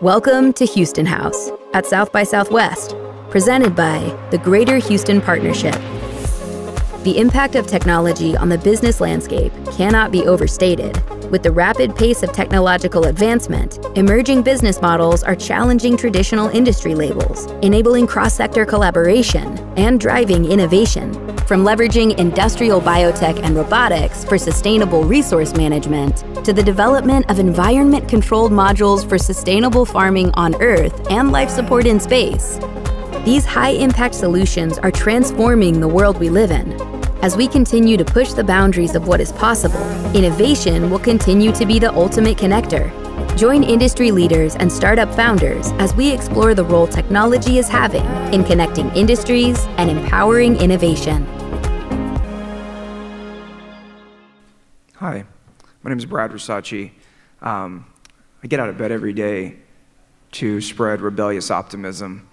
Welcome to Houston House at South by Southwest, presented by the Greater Houston Partnership. The impact of technology on the business landscape cannot be overstated. With the rapid pace of technological advancement, emerging business models are challenging traditional industry labels, enabling cross-sector collaboration and driving innovation. From leveraging industrial biotech and robotics for sustainable resource management to the development of environment-controlled modules for sustainable farming on Earth and life support in space. These high-impact solutions are transforming the world we live in. As we continue to push the boundaries of what is possible, innovation will continue to be the ultimate connector. Join industry leaders and startup founders as we explore the role technology is having in connecting industries and empowering innovation. Hi, my name is Brad Versace. I get out of bed every day to spread rebellious optimism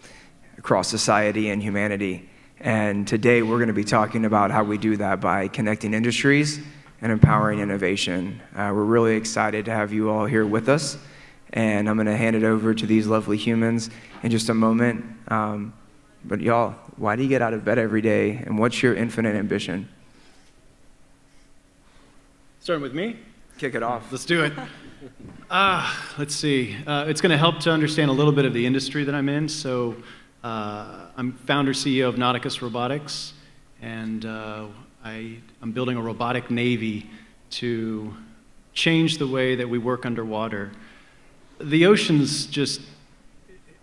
across society and humanity. And today we're going to be talking about how we do that by connecting industries and empowering innovation. We're really excited to have you all here with us. And I'm going to hand it over to these lovely humans in just a moment. But y'all, why do you get out of bed every day? And what's your infinite ambition? Starting with me? Kick it off. Let's do it. Let's see. It's going to help to understand a little bit of the industry that I'm in. So I'm founder, CEO of Nauticus Robotics, and I'm building a robotic navy to change the way that we work underwater. The ocean's just,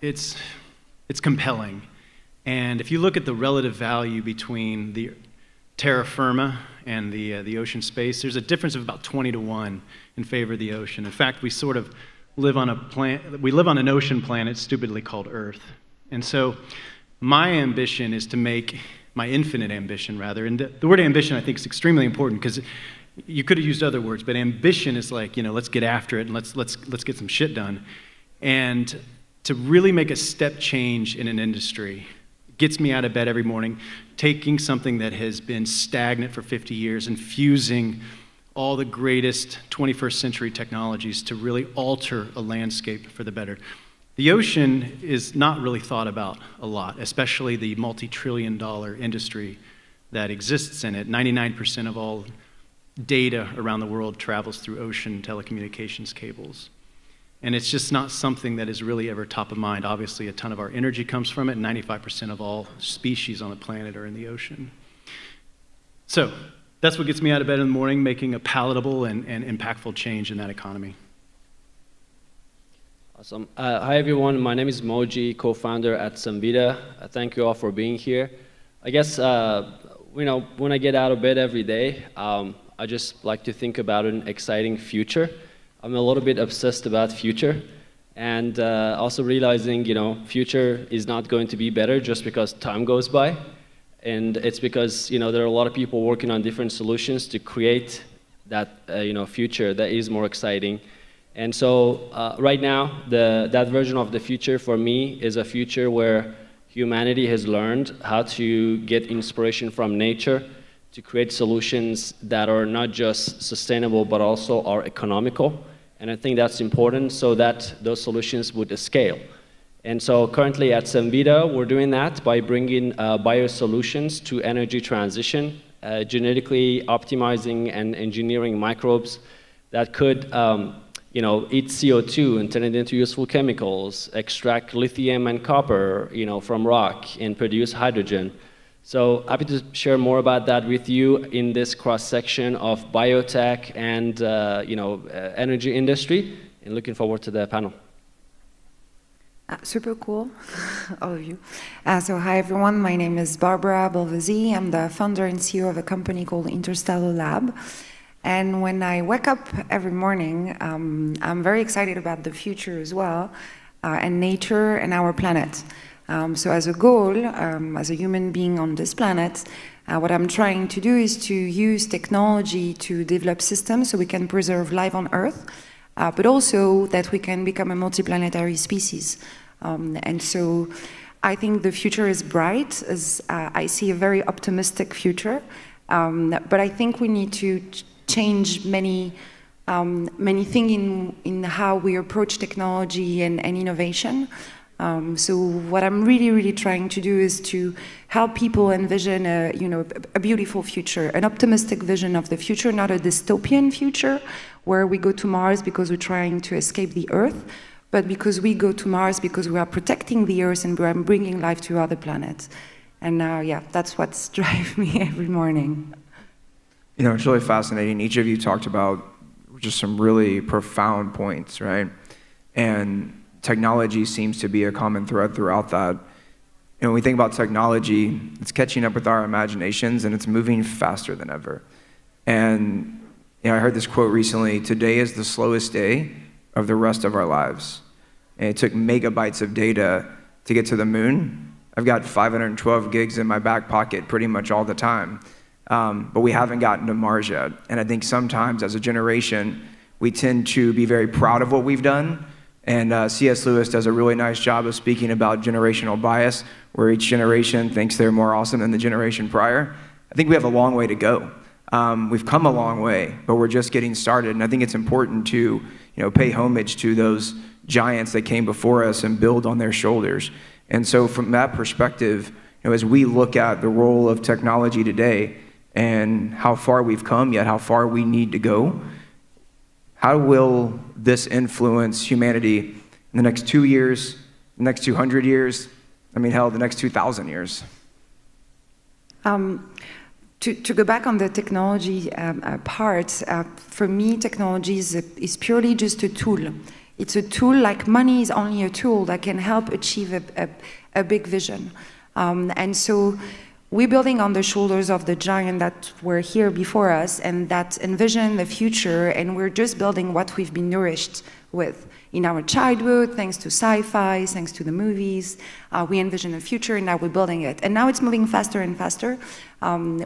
it's compelling. And if you look at the relative value between the terra firma and the ocean space, there's a difference of about 20-to-1 in favor of the ocean. In fact, we sort of live on an ocean planet stupidly called Earth. And so my ambition is to make, my infinite ambition rather, and the word ambition I think is extremely important because you could have used other words, but ambition is like, you know, let's get after it and let's get some shit done. And to really make a step change in an industry gets me out of bed every morning, taking something that has been stagnant for 50 years and fusing all the greatest 21st century technologies to really alter a landscape for the better. The ocean is not really thought about a lot, especially the multi-trillion-dollar industry that exists in it. 99% of all data around the world travels through ocean telecommunications cables. And it's just not something that is really ever top of mind. Obviously, a ton of our energy comes from it. 95% of all species on the planet are in the ocean. So that's what gets me out of bed in the morning, making a palatable and impactful change in that economy. Awesome. Hi, everyone. My name is Moji, co-founder at Cemvita. Thank you all for being here. I guess, you know, when I get out of bed every day, I just like to think about an exciting future. I'm a little bit obsessed about future and also realizing, you know, future is not going to be better just because time goes by. And it's because, you know, there are a lot of people working on different solutions to create that, you know, future that is more exciting. And so right now, that version of the future for me is a future where humanity has learned how to get inspiration from nature to create solutions that are not just sustainable, but also are economical. And I think that's important so that those solutions would scale. And so currently at Cemvita, we're doing that by bringing biosolutions to energy transition, genetically optimizing and engineering microbes that could you know, eat CO2 and turn it into useful chemicals, extract lithium and copper, you know, from rock and produce hydrogen. So happy to share more about that with you in this cross-section of biotech and, you know, energy industry, and looking forward to the panel. Super cool, all of you. So hi, everyone. My name is Barbara Belvasi. I'm the founder and CEO of a company called Interstellar Lab. And when I wake up every morning, I'm very excited about the future as well, and nature and our planet. So as a goal, as a human being on this planet, what I'm trying to do is to use technology to develop systems so we can preserve life on Earth, but also that we can become a multiplanetary species. And so I think the future is bright, as I see a very optimistic future, but I think we need to change many many things in how we approach technology and innovation. So what I'm really trying to do is to help people envision a beautiful future, an optimistic vision of the future, not a dystopian future where we go to Mars because we're trying to escape the Earth, but because we go to Mars because we are protecting the Earth and we're bringing life to other planets. And yeah, that's what's driving me every morning. You know, it's really fascinating. Each of you talked about just some really profound points, right? And technology seems to be a common thread throughout that. You know, when we think about technology, it's catching up with our imaginations and it's moving faster than ever. And you know, I heard this quote recently, today is the slowest day of the rest of our lives. And it took megabytes of data to get to the moon. I've got 512 gigs in my back pocket pretty much all the time. But we haven't gotten to Mars yet. And I think sometimes as a generation, we tend to be very proud of what we've done. And C.S. Lewis does a really nice job of speaking about generational bias, where each generation thinks they're more awesome than the generation prior. I think we have a long way to go. We've come a long way, but we're just getting started. And I think it's important to pay homage to those giants that came before us and build on their shoulders. And so from that perspective, as we look at the role of technology today and how far we've come, yet how far we need to go, how will this influence humanity in the next 2 years, the next 200 years, I mean, hell, the next 2,000 years? To go back on the technology part, for me, technology is purely just a tool. It's a tool like money is only a tool that can help achieve a big vision. And so we're building on the shoulders of the giant that were here before us and that envision the future, and we're just building what we've been nourished with. In our childhood, thanks to sci-fi, thanks to the movies, we envision a future and now we're building it. And now it's moving faster and faster.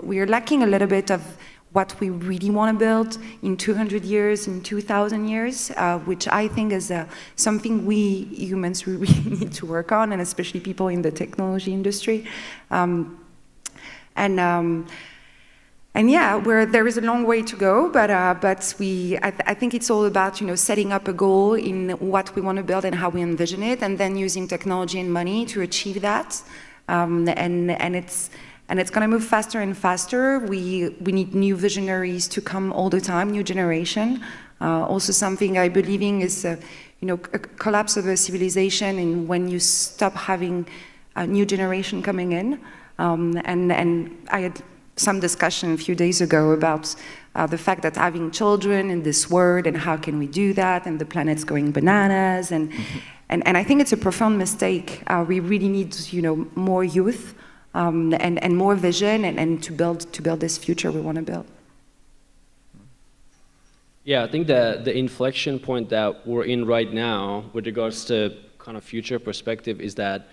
We are lacking a little bit of what we really want to build in 200 years, in 2,000 years, which I think is something we humans really need to work on, and especially people in the technology industry. And yeah, there is a long way to go, but I think it's all about setting up a goal in what we want to build and how we envision it, and then using technology and money to achieve that. And it's going to move faster and faster. We need new visionaries to come all the time, new generation. Also, something I believe in is a collapse of a civilization, and when you stop having a new generation coming in. And I had some discussion a few days ago about the fact that having children in this world and how can we do that, and the planet's going bananas, and I think it's a profound mistake. We really need more youth and more vision and to build this future we want to build. Yeah, I think the inflection point that we're in right now with regards to kind of future perspective is that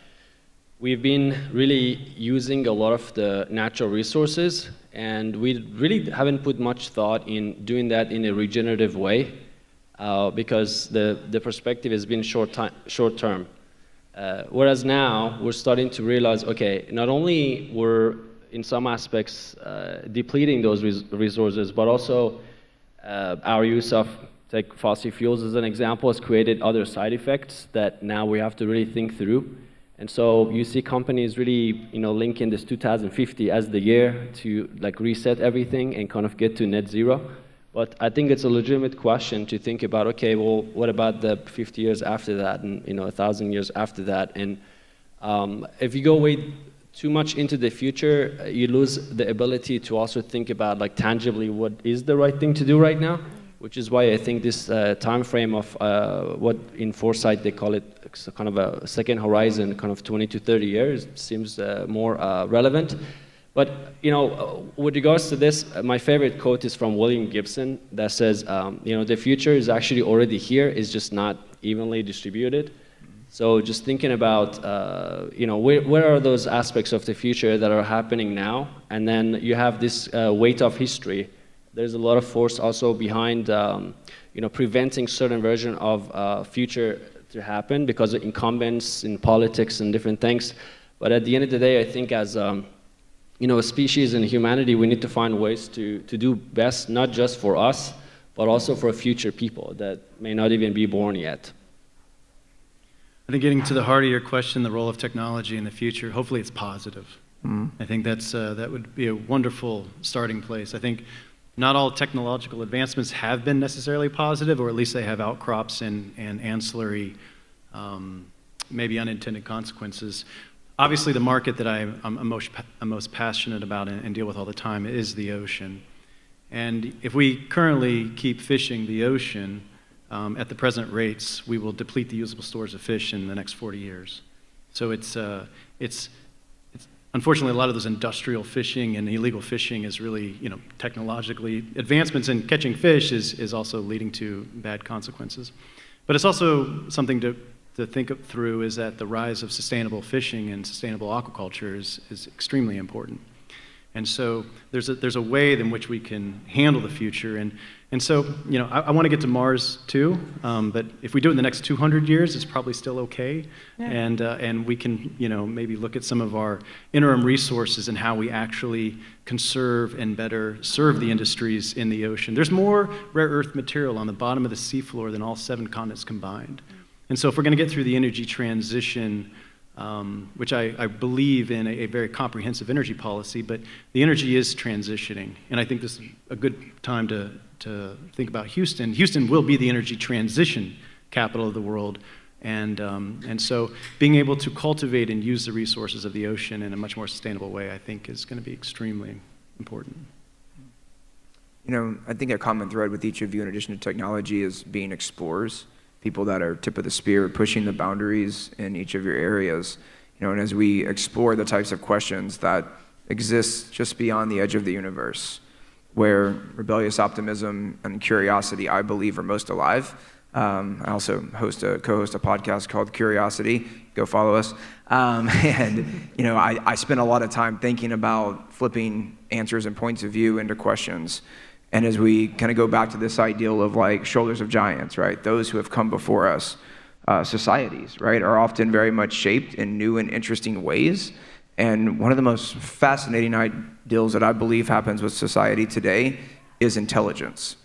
we've been really using a lot of the natural resources, and we really haven't put much thought in doing that in a regenerative way, because the perspective has been short term. Whereas now we're starting to realize, okay, not only we're in some aspects depleting those resources, but also our use of, take fossil fuels as an example, has created other side effects that now we have to really think through. And so you see companies really, linking this 2050 as the year to reset everything and kind of get to net zero. But I think it's a legitimate question to think about, okay, well, what about the 50 years after that and 1,000 years after that? And if you go way too much into the future, you lose the ability to also think about tangibly what is the right thing to do right now, which is why I think this time frame of what in foresight they call it kind of a second horizon, kind of 20 to 30 years, seems more relevant. But with regards to this, my favorite quote is from William Gibson that says, the future is actually already here, it's just not evenly distributed. So just thinking about, where are those aspects of the future that are happening now? And then you have this weight of history. There's a lot of force also behind, preventing certain version of future to happen because of incumbents in politics and different things. But at the end of the day, I think as a species and humanity, we need to find ways to do best, not just for us, but also for future people that may not even be born yet. I think getting to the heart of your question, the role of technology in the future, hopefully it's positive. I think that would be a wonderful starting place. I think not all technological advancements have been necessarily positive, or at least they have outcrops and ancillary, maybe unintended consequences. Obviously, the market that I'm most passionate about and deal with all the time is the ocean. And if we currently keep fishing the ocean at the present rates, we will deplete the usable stores of fish in the next 40 years. So it's unfortunately, a lot of those industrial fishing and illegal fishing is really, technologically, advancements in catching fish is also leading to bad consequences. But it's also something to think through, is that the rise of sustainable fishing and sustainable aquaculture is extremely important. And so there's a way in which we can handle the future. And so, I want to get to Mars too, but if we do it in the next 200 years, it's probably still okay. Yeah. And we can, maybe look at some of our interim resources and how we actually conserve and better serve the industries in the ocean. There's more rare earth material on the bottom of the seafloor than all 7 continents combined. And so if we're going to get through the energy transition, which I believe in a very comprehensive energy policy, but the energy is transitioning. And I think this is a good time to think about Houston. Houston will be the energy transition capital of the world. And so being able to cultivate and use the resources of the ocean in a much more sustainable way, I think, is going to be extremely important. I think a common thread with each of you, in addition to technology, is being explorers. People that are tip of the spear, pushing the boundaries in each of your areas. And as we explore the types of questions that exist just beyond the edge of the universe, where rebellious optimism and curiosity, I believe, are most alive. I also co-host a podcast called Curiosity. Go follow us. I spend a lot of time thinking about flipping answers and points of view into questions. And as we kind of go back to this ideal of like shoulders of giants, right? Those who have come before us, societies, right, are often very much shaped in new and interesting ways. And one of the most fascinating ideals that I believe happens with society today is intelligence.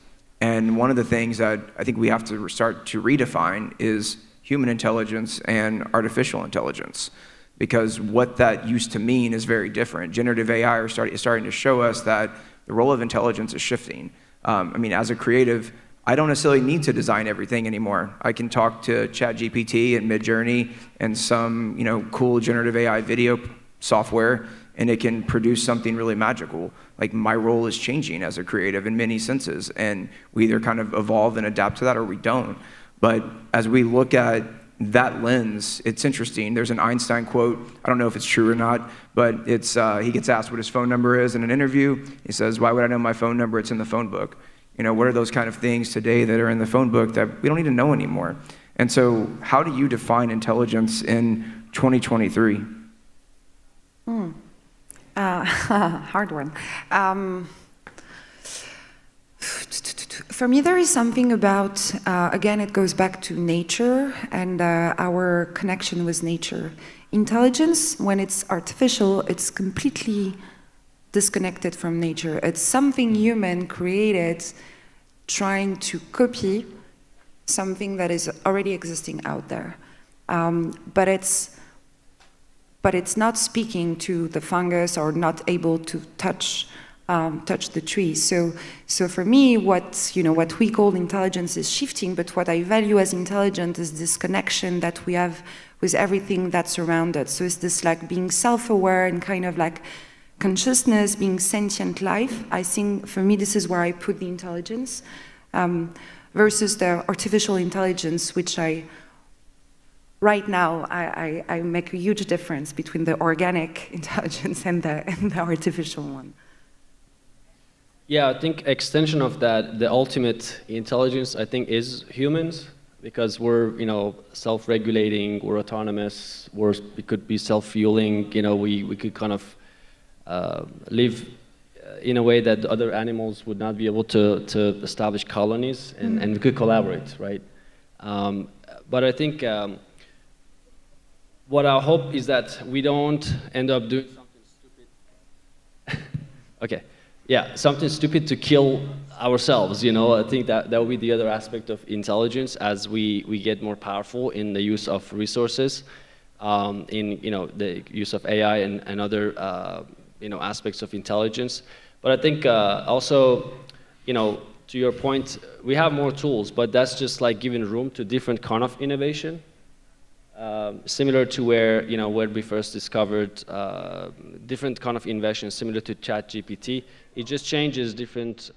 And one of the things that I think we have to start to redefine is human intelligence and artificial intelligence. Because what that used to mean is very different. Generative AI is starting to show us that the role of intelligence is shifting. As a creative, I don't necessarily need to design everything anymore. I can talk to ChatGPT and Midjourney and some, cool generative AI video software, and it can produce something really magical. Like, my role is changing as a creative in many senses, and we either kind of evolve and adapt to that or we don't. But as we look at that lens, it's interesting. There's an Einstein quote. I don't know if it's true or not, but it's he gets asked what his phone number is in an interview. He says, "Why would I know my phone number? It's in the phone book." What are those kind of things today that are in the phone book that we don't need to know anymore? And so how do you define intelligence in 2023? Hard one. For me, there is something about, again, it goes back to nature and our connection with nature. Intelligence, when it's artificial, it's completely disconnected from nature. It's something human created trying to copy something that is already existing out there. But it's not speaking to the fungus or not able to touch the tree. So for me, what we call intelligence is shifting, but what I value as intelligent is this connection that we have with everything that's around us. So it's this like being self-aware and kind of like consciousness, being sentient life. I think for me, this is where I put the intelligence versus the artificial intelligence, which right now, I make a huge difference between the organic intelligence and the artificial one. Yeah, I think extension of that, the ultimate intelligence, I think, is humans, because we're, self-regulating, we're autonomous, we could be self-fueling, we could kind of live in a way that other animals would not be able to establish colonies, and we could collaborate, right? But I think what I hope is that we don't end up doing something stupid. Okay. yeah, something stupid to kill ourselves, you know. I think that will be the other aspect of intelligence as we get more powerful in the use of resources, in, you know, the use of AI and other, you know, aspects of intelligence. But I think also, you know, to your point, we have more tools, but that's just like giving room to different kind of innovation. Similar to where, you know, where we first discovered different kind of inventions, similar to ChatGPT. It just changes different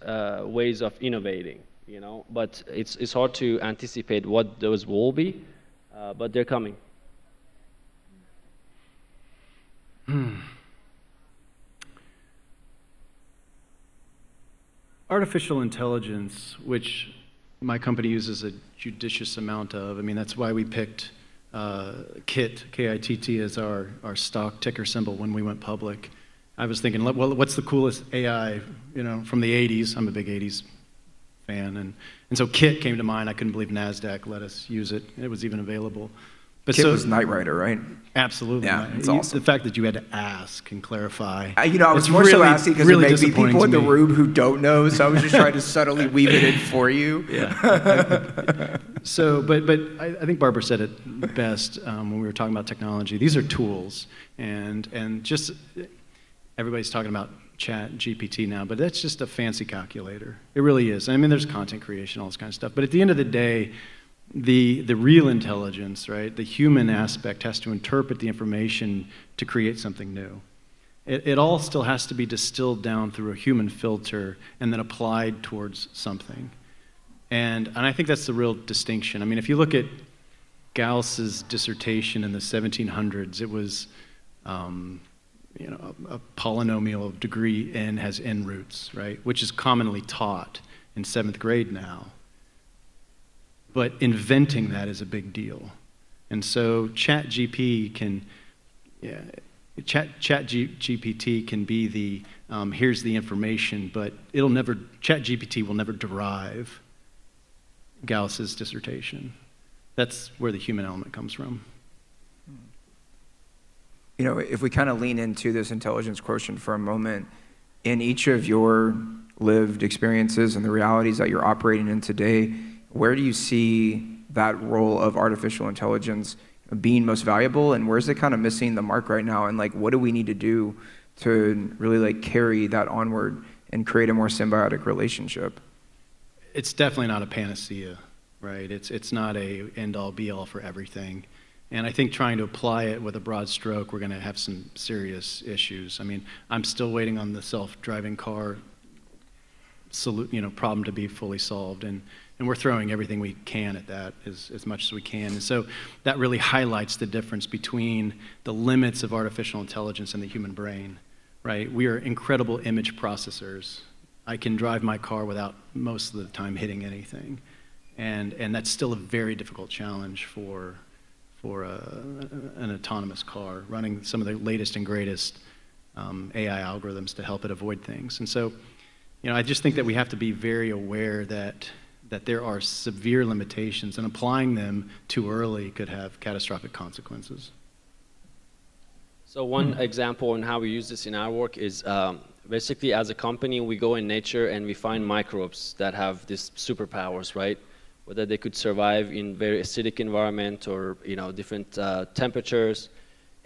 ways of innovating, you know. But it's hard to anticipate what those will be, but they're coming. Artificial intelligence, which my company uses a judicious amount of. I mean, that's why we picked KITT, K-I-T-T, as our stock ticker symbol when we went public. I was thinking, well, what's the coolest AI, you know, from the 80s? I'm a big 80s fan. And so KITT came to mind. I couldn't believe NASDAQ let us use it. It was even available. But KITT was Knight Rider, right? Absolutely. Yeah, it's awesome. The fact that you had to ask and clarify. You know, I was more really, so asking because really there may be people in the me. room who don't know, so I was just trying to subtly weave it in for you. Yeah. So, but I think Barbara said it best when we were talking about technology. These are tools, and just everybody's talking about ChatGPT now, but that's just a fancy calculator. It really is. I mean, there's content creation, all this kind of stuff, but at the end of the day, the real intelligence, right, the human aspect has to interpret the information to create something new. It all still has to be distilled down through a human filter and then applied towards something. And I think that's the real distinction. I mean, if you look at Gauss's dissertation in the 1700s, it was, you know, a polynomial of degree n has n roots, right, which is commonly taught in 7th grade now. But inventing that is a big deal. And so ChatGPT can be the, here's the information, but ChatGPT will never derive Gauss's dissertation. That's where the human element comes from. You know, if we kind of lean into this intelligence quotient for a moment, in each of your lived experiences and the realities that you're operating in today, where do you see that role of artificial intelligence being most valuable, and where's it kind of missing the mark right now, and like what do we need to do to really like carry that onward and create a more symbiotic relationship? It's definitely not a panacea, right? It's not a end-all be-all for everything. And I think trying to apply it with a broad stroke, we're going to have some serious issues. I mean, I'm still waiting on the self-driving car problem to be fully solved, and we're throwing everything we can at that as much as we can. And so that really highlights the difference between the limits of artificial intelligence and the human brain, right? We are incredible image processors. I can drive my car without most of the time hitting anything. And that's still a very difficult challenge for an autonomous car, running some of the latest and greatest AI algorithms to help it avoid things. And so, you know, I just think that we have to be very aware that there are severe limitations, and applying them too early could have catastrophic consequences. So one example on how we use this in our work is basically as a company, we go in nature and we find microbes that have these superpowers, right? Whether they could survive in very acidic environment or, you know, different temperatures.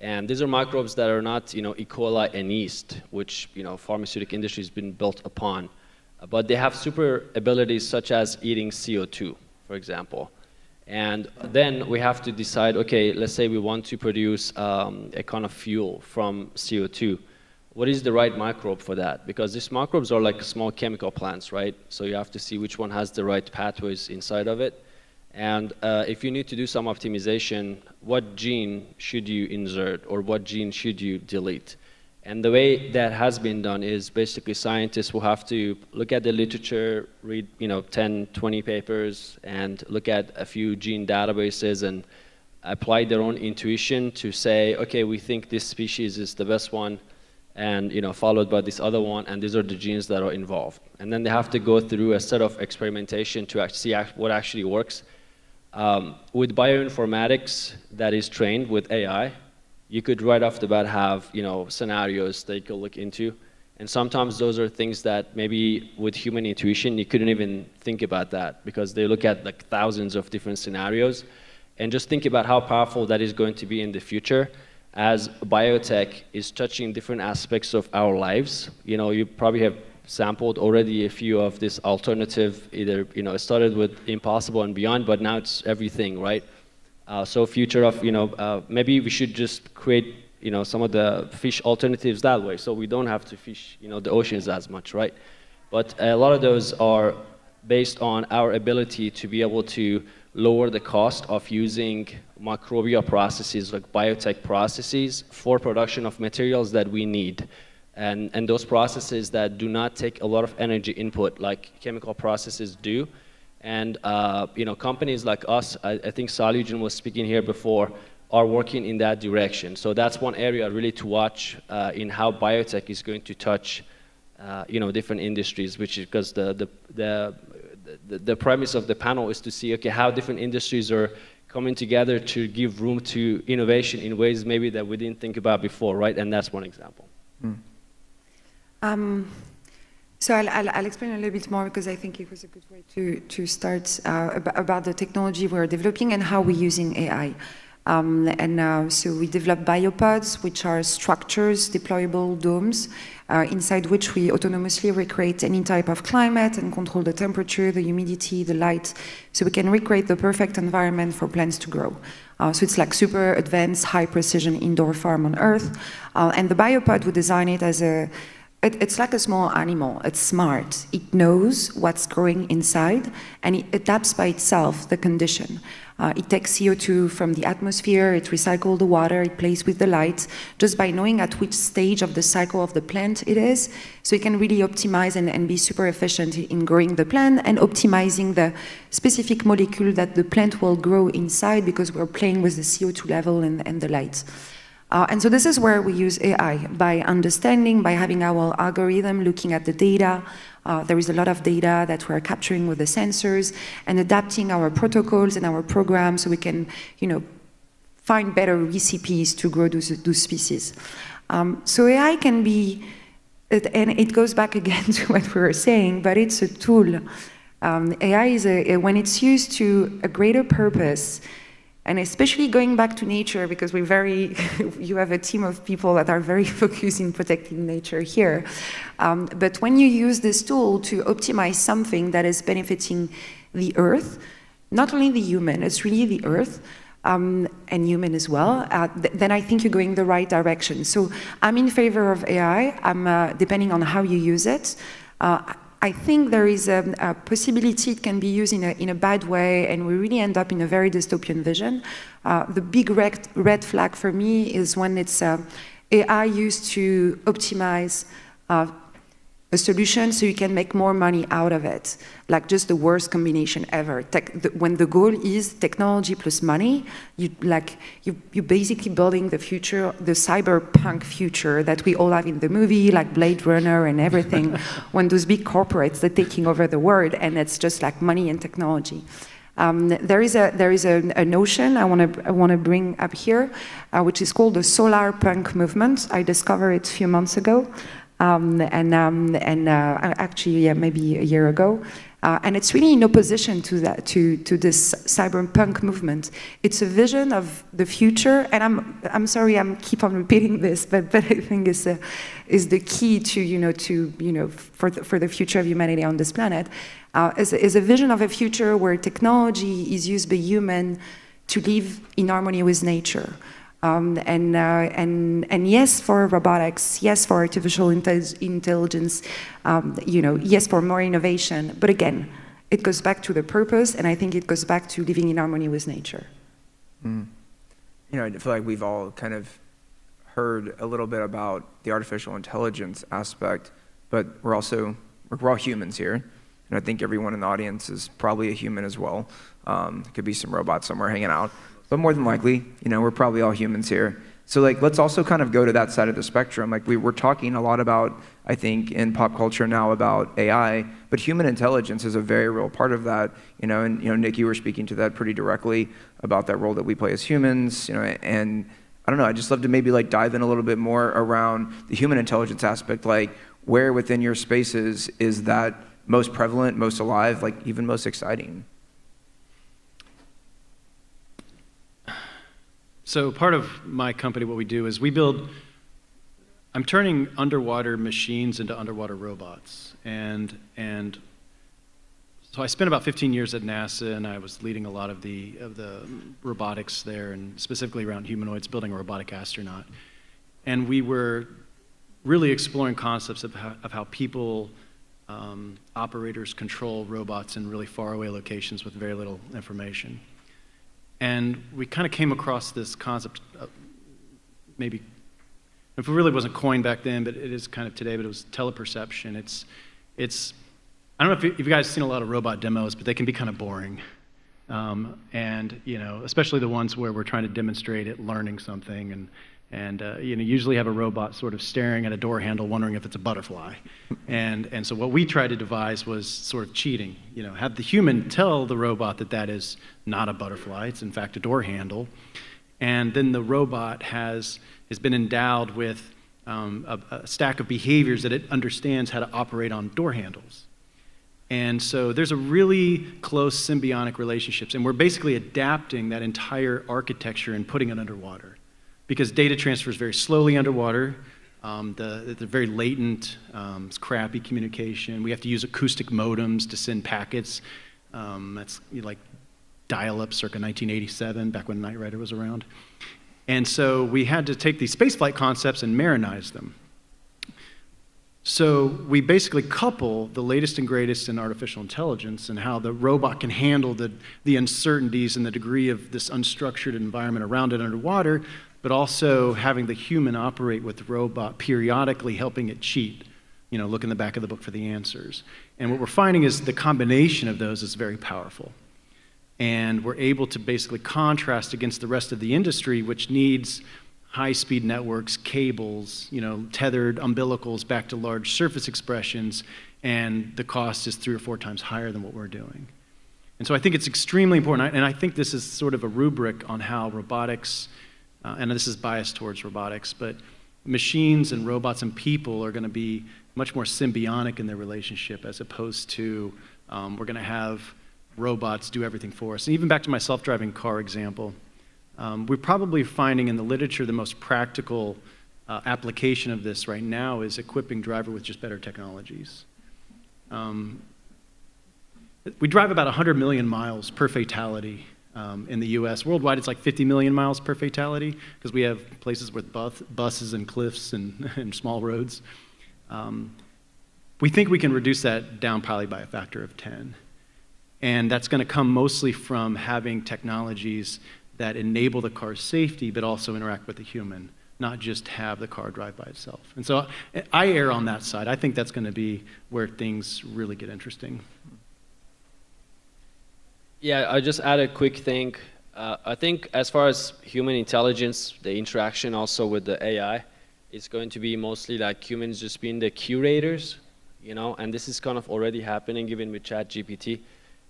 And these are microbes that are not, you know, E. coli and yeast, which, you know, pharmaceutical industry has been built upon. But they have super abilities such as eating CO2, for example. And then we have to decide, okay, let's say we want to produce a kind of fuel from CO2. What is the right microbe for that? Because these microbes are like small chemical plants, right? So you have to see which one has the right pathways inside of it. And if you need to do some optimization, what gene should you insert or what gene should you delete? And the way that has been done is basically scientists will have to look at the literature, read 10, 20 papers, and look at a few gene databases and apply their own intuition to say, okay, we think this species is the best one, and followed by this other one, and these are the genes that are involved. And then they have to go through a set of experimentation to see what actually works. With bioinformatics that is trained with AI, you could right off the bat have scenarios that you could look into, And sometimes those are things that maybe with human intuition, you couldn't even think about that because they look at like thousands of different scenarios. And just think about how powerful that is going to be in the future as biotech is touching different aspects of our lives. You know, you probably have sampled already a few of this alternative, either, you know, it started with Impossible and Beyond, but now it's everything, right? So future of, you know, maybe we should just create, you know, some of the fish alternatives that way, so we don't have to fish, you know, the oceans as much, right? But a lot of those are based on our ability to be able to lower the cost of using microbial processes, like biotech processes, for production of materials that we need. And those processes that do not take a lot of energy input, like chemical processes do. And you know, companies like us, I think Salyujan was speaking here before, are working in that direction. So that's one area really to watch in how biotech is going to touch you know, different industries, which is because the premise of the panel is to see, okay, how different industries are coming together to give room to innovation in ways maybe that we didn't think about before, right? And that's one example. So I'll explain a little bit more because I think it was a good way to start about the technology we're developing and how we're using AI. So we develop biopods, which are structures, deployable domes, inside which we autonomously recreate any type of climate and control the temperature, the humidity, the light, so we can recreate the perfect environment for plants to grow. So it's like super advanced, high precision indoor farm on Earth. And the biopod, we design it as it's like a small animal. It's smart. It knows what's growing inside, and it adapts by itself the condition. It takes CO2 from the atmosphere, it recycles the water, it plays with the light, just by knowing at which stage of the cycle of the plant it is. So it can really optimize and be super efficient in growing the plant and optimizing the specific molecule that the plant will grow inside because we're playing with the CO2 level and the light. And so this is where we use AI, by understanding, by having our algorithm looking at the data. There is a lot of data that we're capturing with the sensors and adapting our protocols and our programs so we can, you know, find better recipes to grow those species. So AI can be, and it goes back again to what we were saying, but it's a tool. AI is when it's used to a greater purpose, and especially going back to nature, because we're very, you have a team of people that are very focused in protecting nature here. But when you use this tool to optimize something that is benefiting the Earth, not only the human, it's really the Earth, and human as well, then I think you're going the right direction. So I'm in favor of AI, depending on how you use it. I think there is a possibility it can be used in a bad way, and we really end up in a very dystopian vision. The big red flag for me is when it's AI used to optimize a solution so you can make more money out of it, like just the worst combination ever. When the goal is technology plus money, you're basically building the future, the cyberpunk future that we all have in the movie, like Blade Runner and everything, when those big corporates are taking over the world and it's just like money and technology. There is a notion I want to bring up here, which is called the solar punk movement. I discovered it a few months ago. Actually, maybe a year ago, and it's really in opposition to that, to this cyberpunk movement. It's a vision of the future, and I'm sorry, keep on repeating this, but I think is the key to for the future of humanity on this planet. Is a vision of a future where technology is used by human to live in harmony with nature. And yes for robotics, yes for artificial intelligence, yes for more innovation. But again, it goes back to the purpose, and I think it goes back to living in harmony with nature. You know, I feel like we've all kind of heard a little bit about the artificial intelligence aspect, but we're all humans here, and I think everyone in the audience is probably a human as well. Could be some robot somewhere hanging out. But more than likely, we're probably all humans here. So let's also kind of go to that side of the spectrum. We're talking a lot about, I think, in pop culture now about AI, but human intelligence is a very real part of that. And Nick, you were speaking to that pretty directly about that role that we play as humans. And I don't know, I'd just love to maybe dive in a little bit more around the human intelligence aspect. where within your spaces is that most prevalent, most alive, like even most exciting? So part of my company, what we do is we build, I'm turning underwater machines into underwater robots. And so I spent about 15 years at NASA, and I was leading a lot of the robotics there, and specifically around humanoids, building a robotic astronaut. And we were really exploring concepts of how people, operators control robots in really faraway locations with very little information. And we kind of came across this concept, maybe, if it really wasn't coined back then, but it is kind of today, but it was teleperception. It's I don't know if you guys have seen a lot of robot demos, but they can be kind of boring. And, you know, especially the ones where we're trying to demonstrate it learning something, and you know, usually have a robot sort of staring at a door handle wondering if it's a butterfly. And so what we tried to devise was sort of cheating. You know, have the human tell the robot that that is not a butterfly, it's in fact a door handle. And then the robot has been endowed with a stack of behaviors that it understands how to operate on door handles. And so there's a really close symbiotic relationships, and we're basically adapting that entire architecture and putting it underwater. Because data transfers very slowly underwater, the very latent, crappy communication. We have to use acoustic modems to send packets. That's like dial-up circa 1987, back when Knight Rider was around. And so we had to take these spaceflight concepts and marinize them. So we basically couple the latest and greatest in artificial intelligence and how the robot can handle the uncertainties and the degree of this unstructured environment around it underwater, but also having the human operate with the robot, periodically helping it cheat. You know, look in the back of the book for the answers. And what we're finding is the combination of those is very powerful. And we're able to basically contrast against the rest of the industry, which needs high-speed networks, cables, you know, tethered umbilicals back to large surface expressions, and the cost is 3 or 4 times higher than what we're doing. And so I think it's extremely important, and I think this is sort of a rubric on how robotics, and this is biased towards robotics, but machines and robots and people are going to be much more symbiotic in their relationship, as opposed to we're going to have robots do everything for us. And even back to my self-driving car example, we're probably finding in the literature the most practical application of this right now is equipping driver with just better technologies. We drive about 100 million miles per fatality in the US. Worldwide, it's like 50 million miles per fatality, because we have places with buses and cliffs and small roads. We think we can reduce that down probably by a factor of 10. And that's going to come mostly from having technologies that enable the car's safety, but also interact with the human, not just have the car drive by itself. And so I err on that side. I think that's going to be where things really get interesting. Yeah, I'll just add a quick thing. I think as far as human intelligence, the interaction also with the AI, is going to be mostly like humans just being the curators, you know, and this is kind of already happening even with ChatGPT,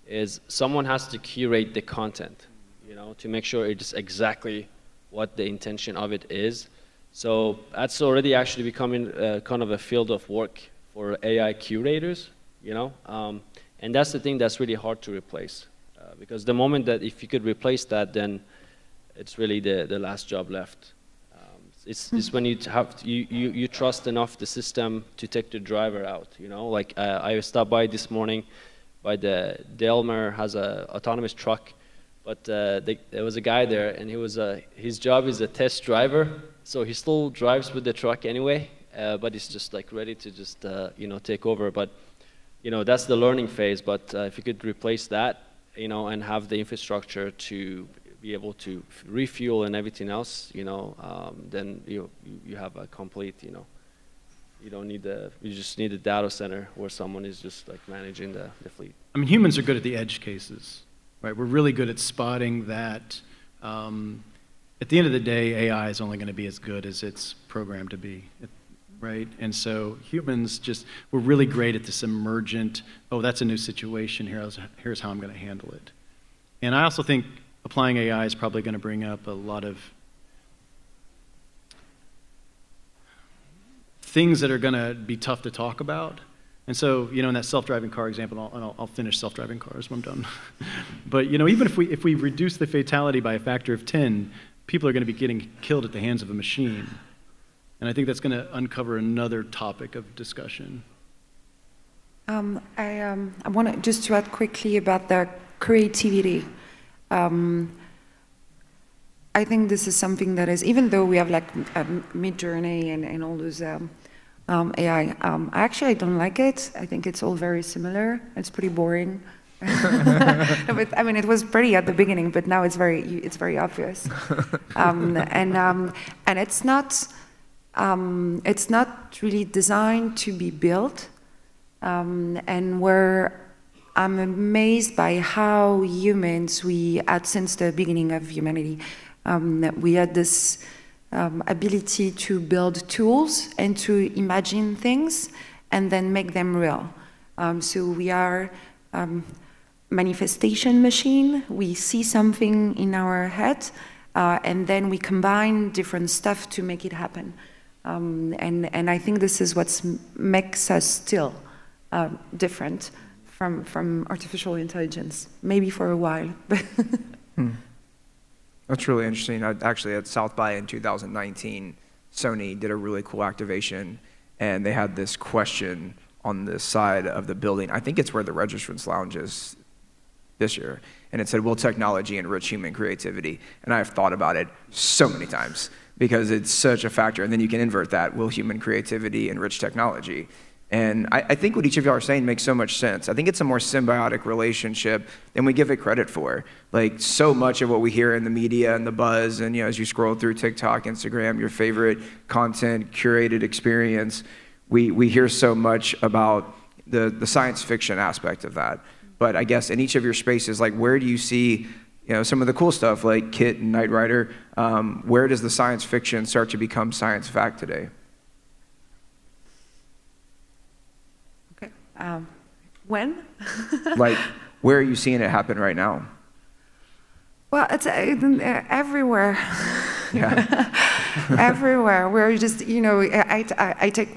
is someone has to curate the content, you know, to make sure it's exactly what the intention of it is. So that's already actually becoming kind of a field of work for AI curators, you know, and that's the thing that's really hard to replace. Because the moment that if you could replace that, then it's really the last job left. It's when you trust enough the system to take the driver out, you know. Like I stopped by this morning by the Delmer has a autonomous truck, but there was a guy there, and his job is a test driver, so he still drives with the truck anyway, but he's just like ready to just you know, take over. But you know, that's the learning phase. But if you could replace that, you know, and have the infrastructure to be able to refuel and everything else, you know, then you have a complete, you know, you just need a data center where someone is just like managing the fleet. I mean, humans are good at the edge cases, right? We're really good at spotting that. At the end of the day, AI is only going to be as good as it's programmed to be, right? And so humans we're really great at this emergent, oh, that's a new situation, here's how I'm going to handle it. And I also think applying AI is probably going to bring up a lot of things that are going to be tough to talk about. And so, you know, in that self-driving car example, and I'll finish self-driving cars when I'm done. But, you know, even if we reduce the fatality by a factor of 10, people are going to be getting killed at the hands of a machine. And I think that's going to uncover another topic of discussion. I want just to add quickly about the creativity. I think this is something that is, even though we have like Midjourney and all those AI, actually I don't like it. I think it's all very similar. It's pretty boring. No, but, I mean, it was pretty at the beginning, but now it's very obvious. And it's not really designed to be built. And where I'm amazed by how humans, we had since the beginning of humanity, we had this ability to build tools and to imagine things and then make them real. So we are manifestation machine. We see something in our head and then we combine different stuff to make it happen. And I think this is what makes us still different from artificial intelligence, maybe for a while. That's really interesting. Actually, at South by in 2019, Sony did a really cool activation, and they had this question on the side of the building. I think it's where the Registrants Lounge is this year. And it said, will technology enrich human creativity? And I've thought about it so many times because it's such a factor. And then you can invert that. Will human creativity enrich technology? And I think what each of y'all are saying makes so much sense. I think it's a more symbiotic relationship than we give it credit for. Like, so much of what we hear in the media and the buzz, and, you know, as you scroll through TikTok, Instagram, your favorite content, curated experience, we hear so much about the science fiction aspect of that. But I guess in each of your spaces, like, where do you see, you know, some of the cool stuff like Kit and Knight Rider? Where does the science fiction start to become science fact today? When? Like, where are you seeing it happen right now? Well, it's everywhere. Yeah. Everywhere. We're just, you know, I take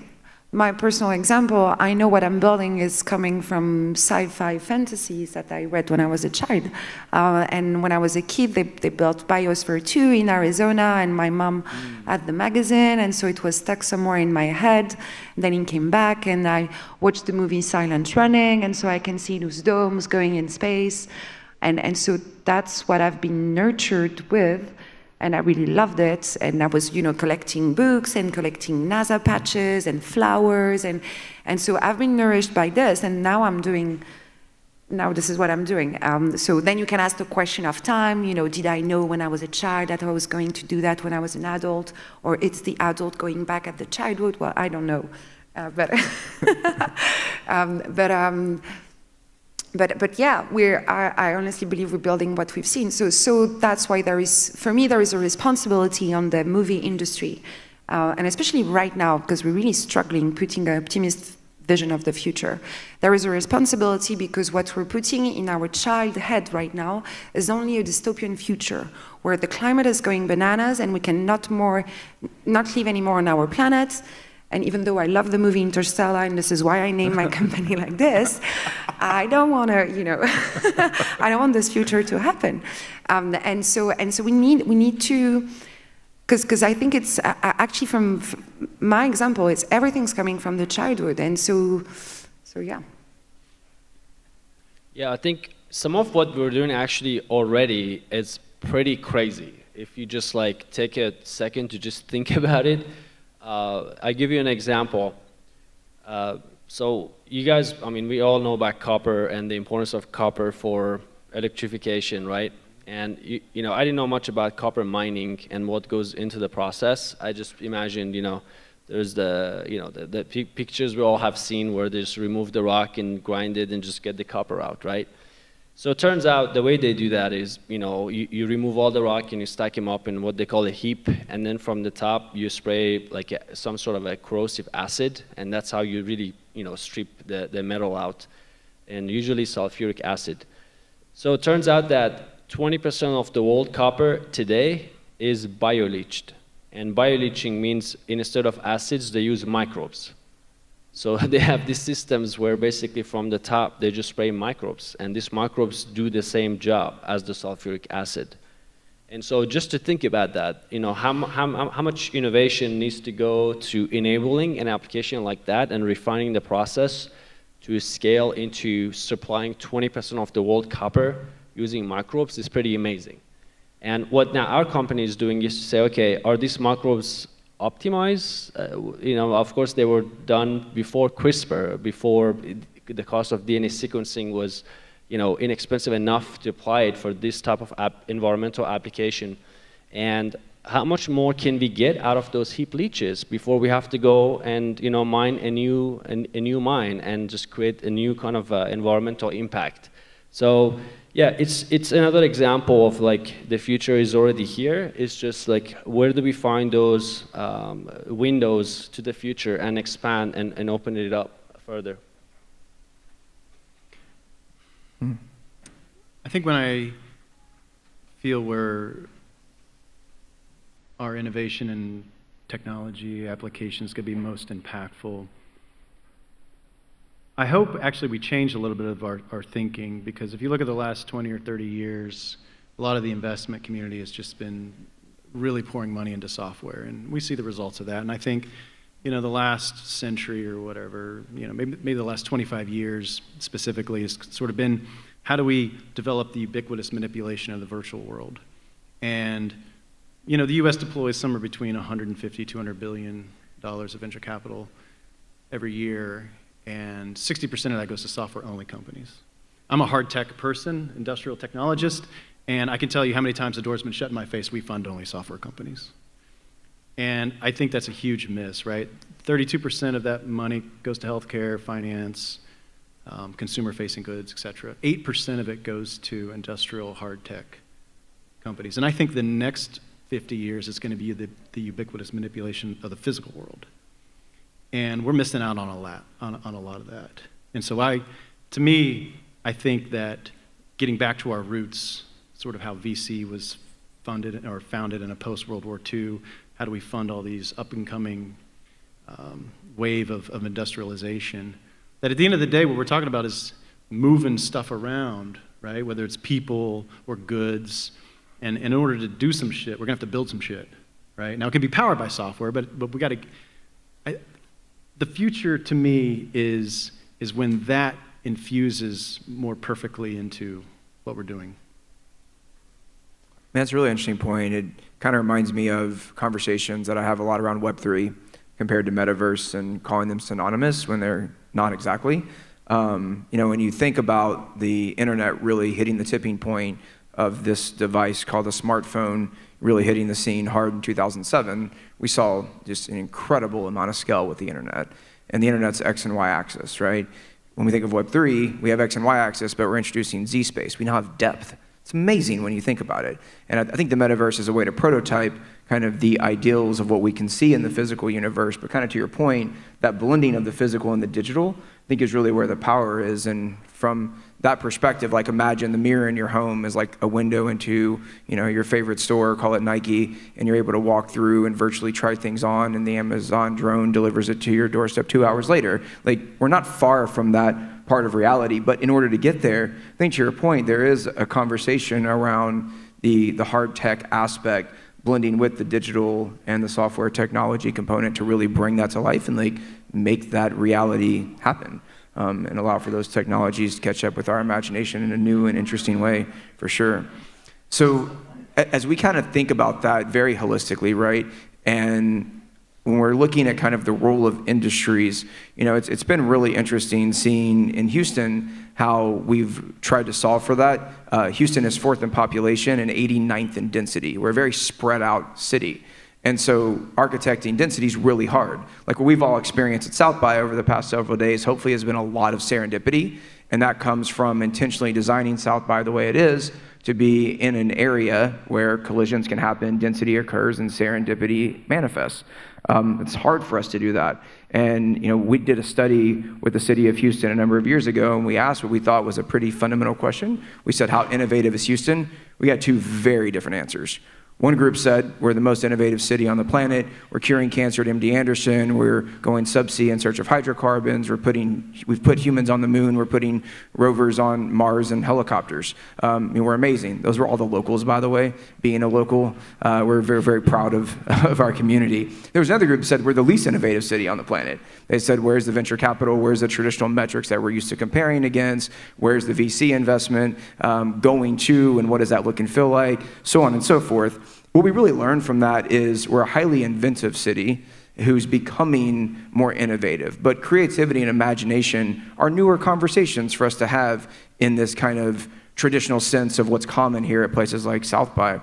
my personal example. I know what I'm building is coming from sci-fi fantasies that I read when I was a child. And when I was a kid, they built Biosphere 2 in Arizona, and my mom had the magazine, and so it was stuck somewhere in my head. And then it came back, and I watched the movie Silent Running, and so I can see those domes going in space. And so that's what I've been nurtured with. And I really loved it, and I was, you know, collecting books and collecting NASA patches and flowers, and so I've been nourished by this, and now this is what I'm doing. So then you can ask the question of time, you know, did I know when I was a child that I was going to do that when I was an adult, or it's the adult going back at the childhood? Well, I don't know, But yeah, I honestly believe we're building what we've seen. So that's why for me, there is a responsibility on the movie industry. And especially right now, because we're really struggling putting an optimist vision of the future. There is a responsibility because what we're putting in our child head right now is only a dystopian future where the climate is going bananas and we can not live anymore on our planet. And even though I love the movie Interstellar, and this is why I named my company like this, I don't want to, you know, I don't want this future to happen. And so we need to, because I think it's actually from my example, it's everything's coming from the childhood, and so yeah. Yeah, I think some of what we're doing actually already is pretty crazy. If you just like take a second to just think about it. I'll give you an example. So you guys, I mean, we all know about copper and the importance of copper for electrification, right? And you know, I didn't know much about copper mining and what goes into the process. I just imagined, you know, there's the pictures we all have seen where they just remove the rock and grind it and just get the copper out, right? So it turns out the way they do that is, you know, you remove all the rock and you stack them up in what they call a heap, and then from the top you spray like some sort of a corrosive acid, and that's how you really, you know, strip the metal out, and usually sulfuric acid. So it turns out that 20% of the world copper today is bioleached, And bioleaching means instead of acids, they use microbes. So they have these systems where basically from the top, they just spray microbes. And these microbes do the same job as the sulfuric acid. And so just to think about that, you know, how much innovation needs to go to enabling an application like that and refining the process to scale into supplying 20% of the world copper using microbes is pretty amazing. And what now our company is doing is to say, okay, are these microbes optimized? You know, of course, they were done before CRISPR, before the cost of DNA sequencing was, you know, inexpensive enough to apply it for this type of environmental application. And how much more can we get out of those heap leaches before we have to go and, you know, mine a new mine and just create a new kind of environmental impact? So yeah, it's another example of like the future is already here. It's just like where do we find those windows to the future and expand and open it up further? I think when I feel where our innovation and technology applications could be most impactful, I hope actually we change a little bit of our thinking, because if you look at the last 20 or 30 years, a lot of the investment community has just been really pouring money into software, and we see the results of that. And I think, you know, the last century or whatever, you know, maybe the last 25 years specifically has sort of been, how do we develop the ubiquitous manipulation of the virtual world? And, you know, the US deploys somewhere between 150, $200 billion of venture capital every year, and 60% of that goes to software-only companies. I'm a hard tech person, industrial technologist, and I can tell you how many times the door's been shut in my face. We fund only software companies. And I think that's a huge miss, right? 32% of that money goes to healthcare, finance, consumer-facing goods, et cetera. 8% of it goes to industrial hard tech companies. And I think the next 50 years is going to be the ubiquitous manipulation of the physical world. And we're missing out on a lot of that. And so to me, I think that getting back to our roots, sort of how VC was funded or founded in a post-World War II, how do we fund all these up-and-coming wave of industrialization, that at the end of the day, what we're talking about is moving stuff around, right? Whether it's people or goods. And in order to do some shit, we're going to have to build some shit, right? Now, it can be powered by software, but we got to... The future, to me, is when that infuses more perfectly into what we're doing. That's a really interesting point. It kind of reminds me of conversations that I have a lot around Web3 compared to metaverse and calling them synonymous when they're not exactly. You know, when you think about the internet really hitting the tipping point of this device called a smartphone really hitting the scene hard in 2007, we saw just an incredible amount of scale with the internet. And the internet's X and Y axis, right? When we think of Web3, we have X and Y axis, but we're introducing Z space. We now have depth. It's amazing when you think about it. And I think the metaverse is a way to prototype kind of the ideals of what we can see in the physical universe. But kind of to your point, that blending of the physical and the digital, I think is really where the power is. And from that perspective, like imagine the mirror in your home is like a window into, you know, your favorite store, call it Nike, and you're able to walk through and virtually try things on, and the Amazon drone delivers it to your doorstep 2 hours later. Like, we're not far from that part of reality, but in order to get there, I think to your point, there is a conversation around the hard tech aspect blending with the digital and the software technology component to really bring that to life and like make that reality happen. And allow for those technologies to catch up with our imagination in a new and interesting way, for sure. So as we kind of think about that very holistically, right, and when we're looking at kind of the role of industries, you know, it's been really interesting seeing in Houston how we've tried to solve for that. Houston is 4th in population and 89th in density. We're a very spread out city. And so architecting density is really hard. Like what we've all experienced at South by over the past several days, hopefully has been a lot of serendipity. And that comes from intentionally designing South by the way it is to be in an area where collisions can happen, density occurs, and serendipity manifests. It's hard for us to do that. And you know, we did a study with the city of Houston a number of years ago, and we asked what we thought was a pretty fundamental question. We said, how innovative is Houston? We got 2 very different answers. One group said, we're the most innovative city on the planet, we're curing cancer at MD Anderson, we're going subsea in search of hydrocarbons, we've put humans on the moon, we're putting rovers on Mars and helicopters. I mean, we're amazing. Those were all the locals, by the way. Being a local, we're very, very proud of our community. There was another group that said we're the least innovative city on the planet. They said, where's the venture capital, where's the traditional metrics that we're used to comparing against, where's the VC investment going to, and what does that look and feel like, so on and so forth. What we really learned from that is we're a highly inventive city who's becoming more innovative. But creativity and imagination are newer conversations for us to have in this kind of traditional sense of what's common here at places like South by.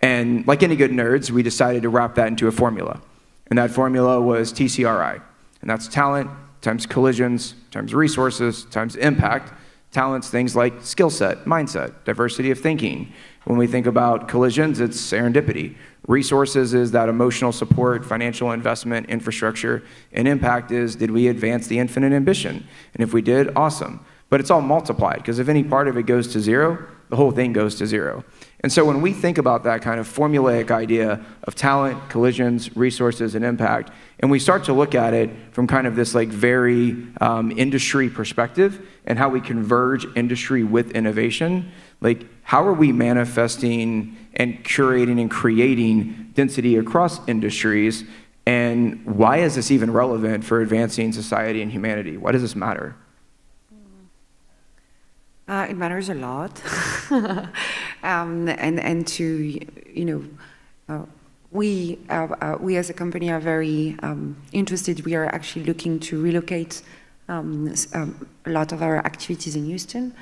And like any good nerds, we decided to wrap that into a formula. And that formula was TCRI. And that's talent times collisions times resources times impact. Talent's things like skill set, mindset, diversity of thinking. When we think about collisions, it's serendipity. Resources is that emotional support, financial investment, infrastructure. And impact is, did we advance the infinite ambition? And if we did, awesome. But it's all multiplied, because if any part of it goes to zero, the whole thing goes to zero. And so when we think about that kind of formulaic idea of talent, collisions, resources, and impact, and we start to look at it from kind of this like very industry perspective and how we converge industry with innovation, like how are we manifesting and curating and creating density across industries, and why is this even relevant for advancing society and humanity? Why does this matter? It matters a lot, and to we as a company are very interested. We are actually looking to relocate a lot of our activities in Houston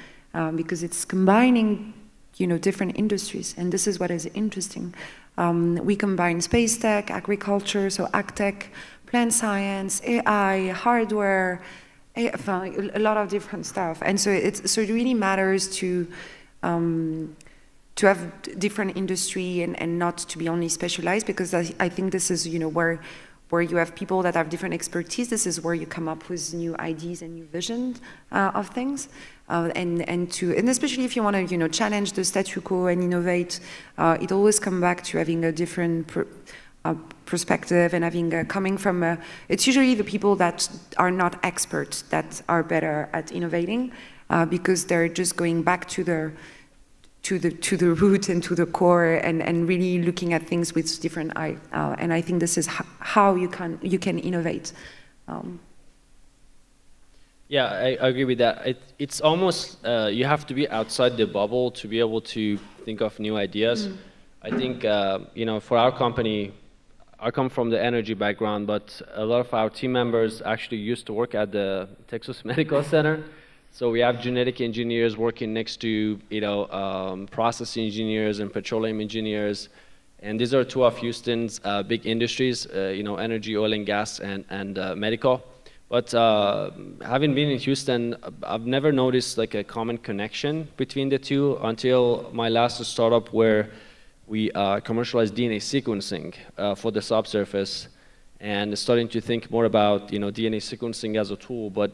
because it's combining different industries, and this is what is interesting. We combine space tech, agriculture, so agtech, plant science, AI, hardware. A lot of different stuff, and so it really matters to have different industry and not to be only specialized, because I think this is where you have people that have different expertise. This is where you come up with new ideas and new visions of things, and especially if you want to challenge the statu quo and innovate, it always comes back to having a different perspective and having coming from it's usually the people that are not experts that are better at innovating because they're just going back to the root and to the core and really looking at things with different eye, and I think this is how you can innovate. Yeah, I agree with that. It's almost you have to be outside the bubble to be able to think of new ideas. I think for our company, I come from the energy background, but a lot of our team members actually used to work at the Texas Medical Center. So we have genetic engineers working next to process engineers and petroleum engineers, and these are two of Houston's big industries, energy, oil and gas, and medical. But having been in Houston, I've never noticed like a common connection between the two until my last startup, where we commercialized DNA sequencing for the subsurface, and starting to think more about DNA sequencing as a tool, but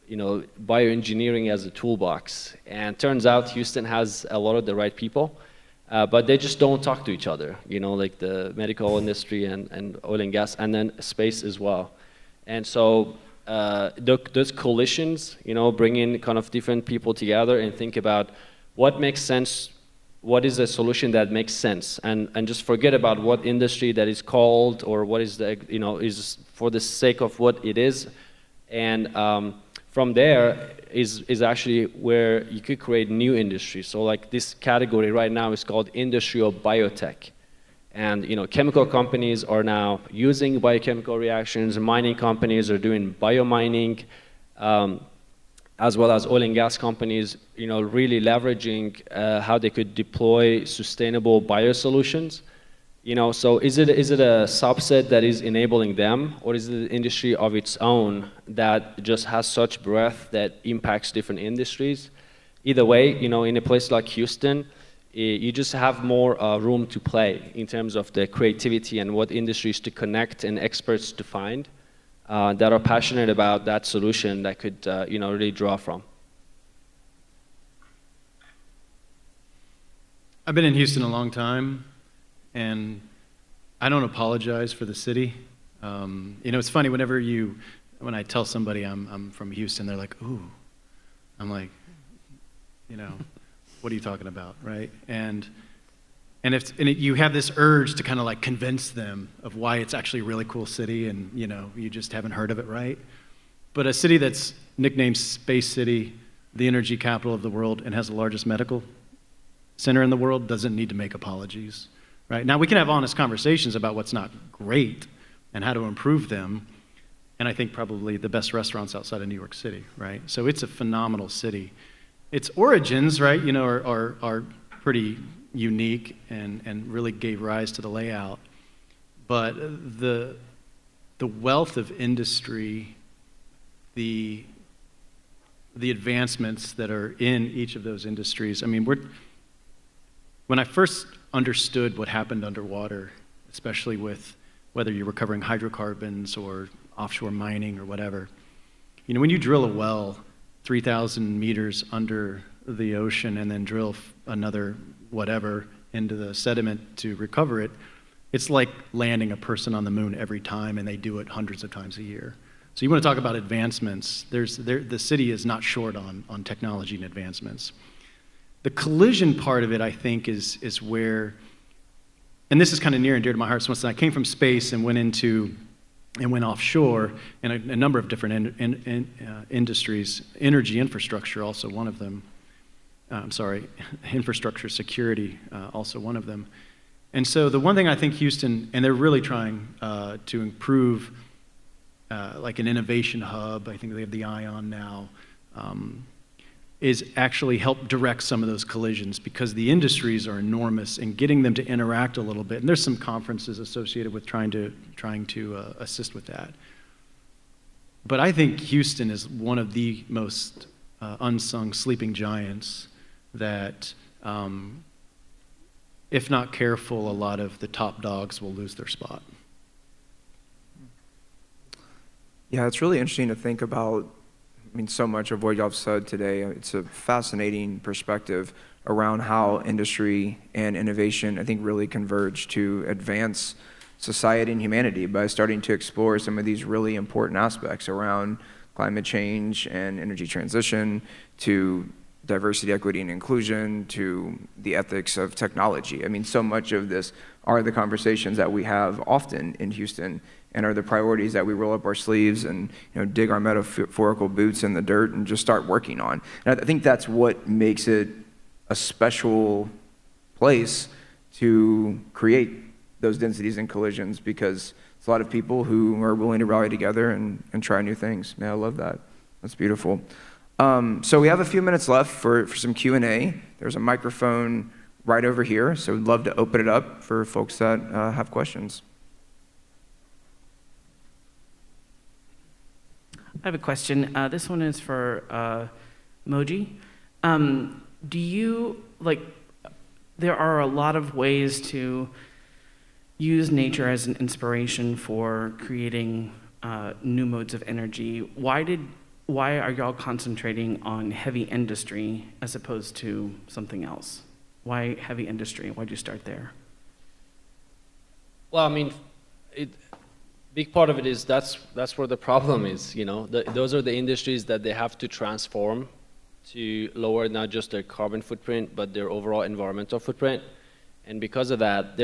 bioengineering as a toolbox. And turns out Houston has a lot of the right people, but they just don't talk to each other. Like the medical industry and oil and gas, and then space as well. And so those collisions, bringing kind of different people together and think about what makes sense. What is a solution that makes sense, and just forget about what industry that is called or what is is for the sake of what it is, and from there is actually where you could create new industries. So like this category right now is called industrial biotech, and chemical companies are now using biochemical reactions, mining companies are doing biomining, as well as oil and gas companies, really leveraging how they could deploy sustainable biosolutions. So is it a subset that is enabling them, or is it an industry of its own that just has such breadth that impacts different industries? Either way, in a place like Houston, you just have more room to play in terms of the creativity and what industries to connect and experts to find. That are passionate about that solution that could, really draw from. I've been in Houston a long time, and I don't apologize for the city. You know, it's funny when I tell somebody I'm from Houston, they're like, ooh. I'm like, you know, what are you talking about, right? And you have this urge to kind of like convince them of why it's actually a really cool city, and you know, you just haven't heard of it, right? But a city that's nicknamed Space City, the energy capital of the world, and has the largest medical center in the world doesn't need to make apologies, right? Now, we can have honest conversations about what's not great and how to improve them, and I think probably the best restaurants outside of New York City, right? So it's a phenomenal city. Its origins, right, you know, are pretty unique and really gave rise to the layout, but the wealth of industry, the advancements that are in each of those industries. I mean, when I first understood what happened underwater, especially with whether you're recovering hydrocarbons or offshore mining or whatever, you know, when you drill a well 3,000 meters under the ocean and then drill another whatever into the sediment to recover it, it's like landing a person on the moon every time, and they do it hundreds of times a year. So you want to talk about advancements. The city is not short on technology and advancements. The collision part of it, I think, is where, and this is kind of near and dear to my heart. So once I came from space and went offshore in a number of different industries, energy infrastructure also one of them. Infrastructure security also one of them. And so the one thing I think Houston, and they're really trying to improve like an innovation hub, I think they have the ION now, is actually help direct some of those collisions, because the industries are enormous, and getting them to interact a little bit. And there's some conferences associated with trying to assist with that. But I think Houston is one of the most unsung sleeping giants that, if not careful, a lot of the top dogs will lose their spot. Yeah, it's really interesting to think about. I mean, so much of what y'all have said today, it's a fascinating perspective around how industry and innovation, I think, really converge to advance society and humanity by starting to explore some of these really important aspects around climate change and energy transition, to diversity, equity, and inclusion, to the ethics of technology. I mean, so much of this are the conversations that we have often in Houston, and are the priorities that we roll up our sleeves and, you know, dig our metaphorical boots in the dirt and just start working on. And I think that's what makes it a special place to create those densities and collisions, because it's a lot of people who are willing to rally together and try new things. Man, I love that. That's beautiful. So we have a few minutes left for some Q&A. There's a microphone right over here, so we'd love to open it up for folks that have questions. I have a question. This one is for Moji. Do you, there are a lot of ways to use nature as an inspiration for creating new modes of energy. Why are y'all concentrating on heavy industry as opposed to something else? Why heavy industry? Why'd you start there? Well, I mean, big part of it is that's where the problem is, you know. Those are the industries that they have to transform to lower not just their carbon footprint, but their overall environmental footprint. And because of that,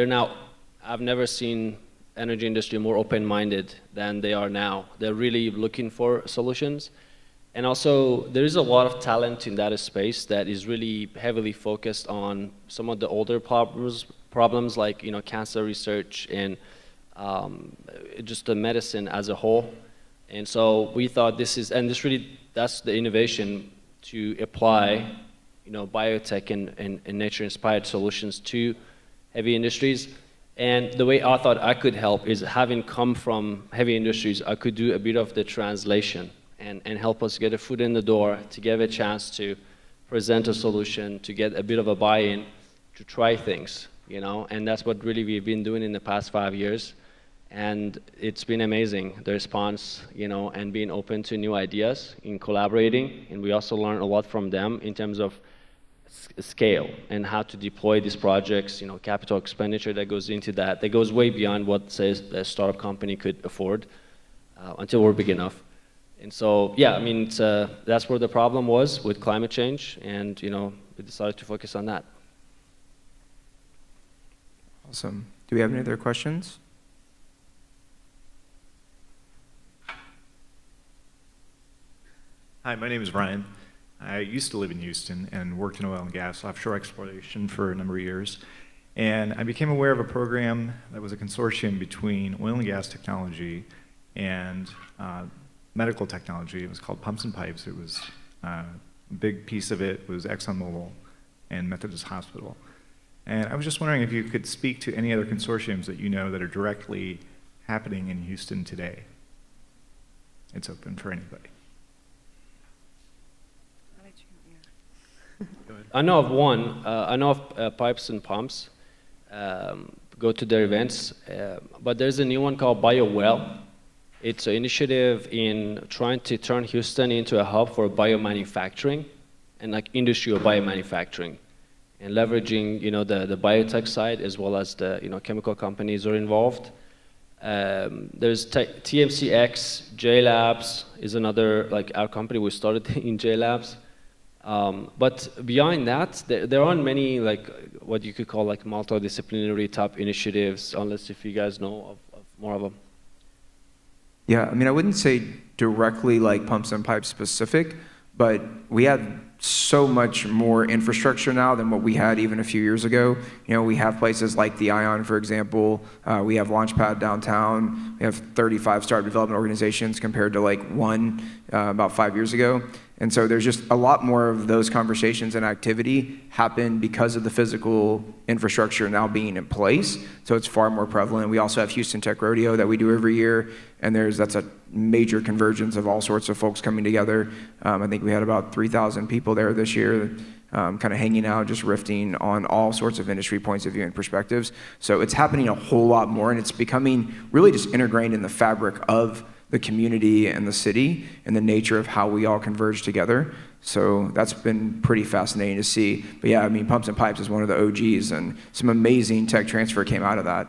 I've never seen energy industry more open-minded than they are now. They're really looking for solutions. And also, there is a lot of talent in that space that is really heavily focused on some of the older problems like, you know, cancer research and just the medicine as a whole. And so we thought that's the innovation, to apply, you know, biotech and nature-inspired solutions to heavy industries. And the way I thought I could help is, having come from heavy industries, I could do a bit of the translation and help us get a foot in the door, to give a chance to present a solution, to get a bit of a buy-in, to try things, you know. And that's what really we've been doing in the past 5 years. And it's been amazing, the response, you know, and being open to new ideas in collaborating. And we also learn a lot from them in terms of scale and how to deploy these projects, capital expenditure that goes into that goes way beyond what, say, a startup company could afford until we're big enough. And so, yeah, I mean, that's where the problem was with climate change, and we decided to focus on that. Awesome. Do we have any other questions? Hi, my name is Ryan. I used to live in Houston and worked in oil and gas offshore exploration for a number of years. And I became aware of a program that was a consortium between oil and gas technology and medical technology. It was called Pumps and Pipes. It was a big piece of it was ExxonMobil and Methodist Hospital. And I was just wondering if you could speak to any other consortiums that you know that are directly happening in Houston today. It's open for anybody. I know of one. I know of Pipes and Pumps. Go to their events. But there's a new one called BioWell. It's an initiative in trying to turn Houston into a hub for biomanufacturing and like industrial biomanufacturing, and leveraging the biotech side as well as the chemical companies are involved. There's TMCX, JLabs is another, like our company, we started in JLabs. But beyond that, there aren't many like what you could call like multidisciplinary type initiatives, unless if you guys know of more of them. Yeah, I mean, I wouldn't say directly like Pumps and Pipes specific, but we have so much more infrastructure now than what we had even a few years ago. We have places like the ION, for example. We have Launchpad downtown. We have 35 startup development organizations compared to like one about 5 years ago. And so there's just a lot more of those conversations and activity happen because of the physical infrastructure now being in place. So it's far more prevalent. We also have Houston Tech Rodeo that we do every year, and that's a major convergence of all sorts of folks coming together. I think we had about 3,000 people there this year, kind of hanging out, just riffing on all sorts of industry points of view and perspectives. So it's happening a whole lot more, and it's becoming really just integrated in the fabric of the community and the city and the nature of how we all converge together. So that's been pretty fascinating to see. But yeah, I mean, Pumps and Pipes is one of the OGs, and some amazing tech transfer came out of that,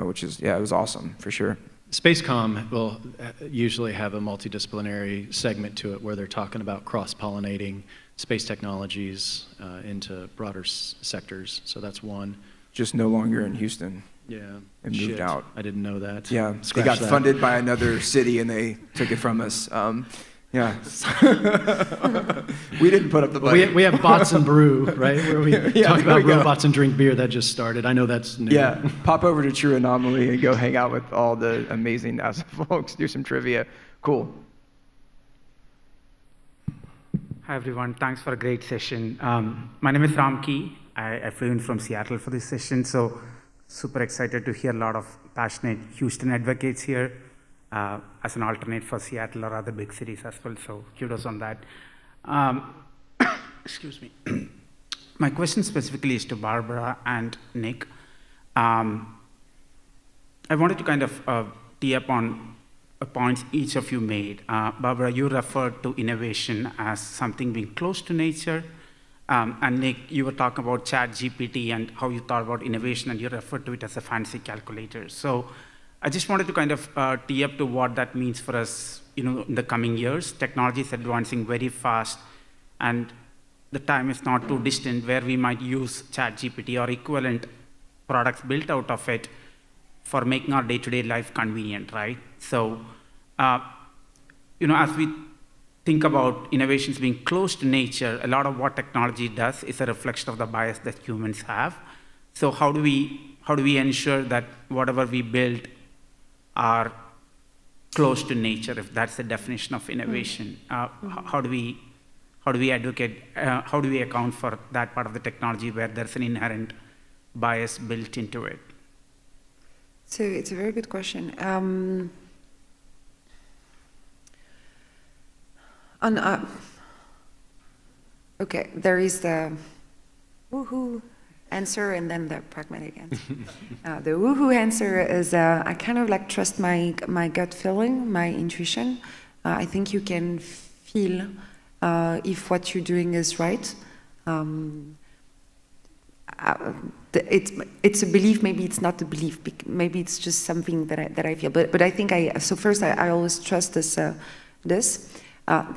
which is, yeah, it was awesome for sure. SpaceCom will usually have a multidisciplinary segment to it where they're talking about cross-pollinating space technologies into broader sectors. So that's one. Just no longer in Houston. Yeah. And moved out. I didn't know that. Yeah, they got funded by another city and they took it from us. Yeah. We didn't put up the budget. We have Bots and Brew, right? Where we talk about robots and drink beer. That just started. I know that's new. Yeah, pop over to True Anomaly and go hang out with all the amazing NASA folks, do some trivia. Cool. Hi, everyone. Thanks for a great session. My name is Ramki. I flew in from Seattle for this session, so super excited to hear a lot of passionate Houston advocates here as an alternate for Seattle or other big cities as well, so kudos on that. Excuse me. My question specifically is to Barbara and Nick. I wanted to kind of tee up on points each of you made. Barbara, you referred to innovation as something being close to nature. And Nick, you were talking about ChatGPT and how you thought about innovation, and you referred to it as a fancy calculator. So I just wanted to kind of tee up to what that means for us, in the coming years. Technology is advancing very fast, and the time is not too distant where we might use ChatGPT or equivalent products built out of it for making our day-to-day life convenient, right? So, as we think about innovations being close to nature, a lot of what technology does is a reflection of the bias that humans have. So how do we ensure that whatever we build are close to nature, if that's the definition of innovation? How do we advocate, how do we account for that part of the technology where there's an inherent bias built into it? So it's a very good question. Okay, there is the woohoo answer and then the pragmatic answer. The woohoo answer is I kind of like trust my gut feeling, my intuition. I think you can feel if what you're doing is right. It's a belief, maybe it's not a belief, maybe it's just something that I feel. But I think so first I always trust this.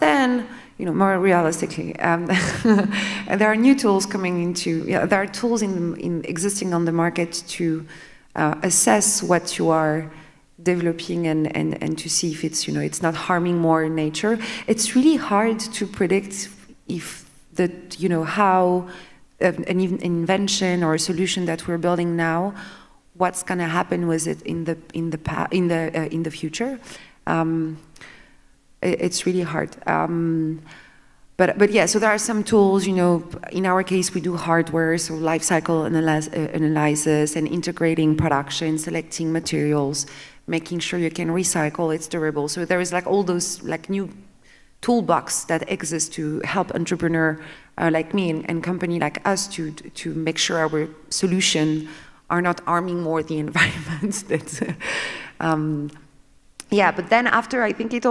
Then, more realistically, there are new tools coming into. There are tools in existing on the market to assess what you are developing and to see if it's it's not harming more nature. It's really hard to predict if how an invention or a solution that we're building now, what's going to happen with it in the future. It's really hard. But yeah, so there are some tools. In our case, we do hardware, so life cycle analysis and integrating production, selecting materials, making sure you can recycle, it's durable. So there is all those new toolbox that exist to help entrepreneur like me and company like us to make sure our solution are not harming more the environment. Yeah, but then after, I think it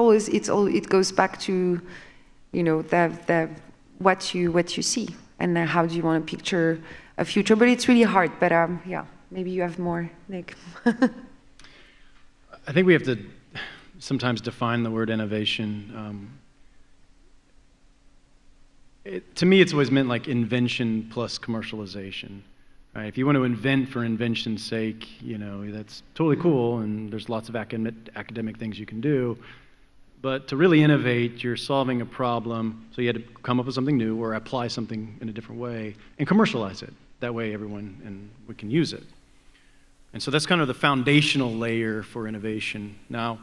goes back to what you see and how do you want to picture a future. But it's really hard. But yeah, maybe you have more, Nick. I think we have to sometimes define the word innovation. To me, it's always meant like invention plus commercialization. Right? If you want to invent for invention's sake, that's totally cool, and there's lots of academic things you can do. But to really innovate, you're solving a problem, so you had to come up with something new or apply something in a different way and commercialize it. That way we can use it. And so that's kind of the foundational layer for innovation. Now,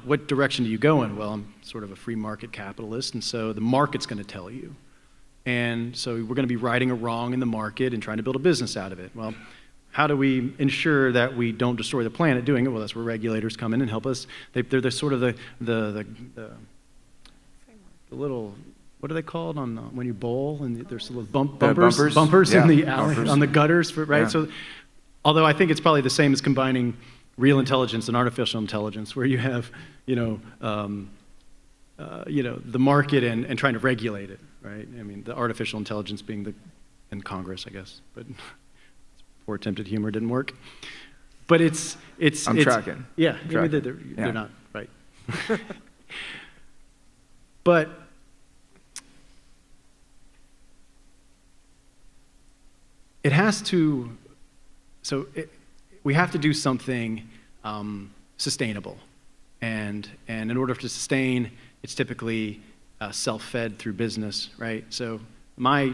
what direction do you go in? Well, I'm sort of a free market capitalist, and so the market's going to tell you. And so we're going to be righting a wrong in the market and trying to build a business out of it. Well, how do we ensure that we don't destroy the planet doing it? Well, that's where regulators come in and help us. They're the sort of the little, what are they called when you bowl and there's little bumpers in the alley, on the gutters, right? Yeah. So, although I think it's probably the same as combining real intelligence and artificial intelligence, where you have, the market and trying to regulate it, right? I mean, the artificial intelligence being in Congress, I guess, but poor attempted humor didn't work. But I'm tracking. Yeah, they're not right. But it has to. So we have to do something sustainable, and in order to sustain, it's typically self-fed through business, right? So the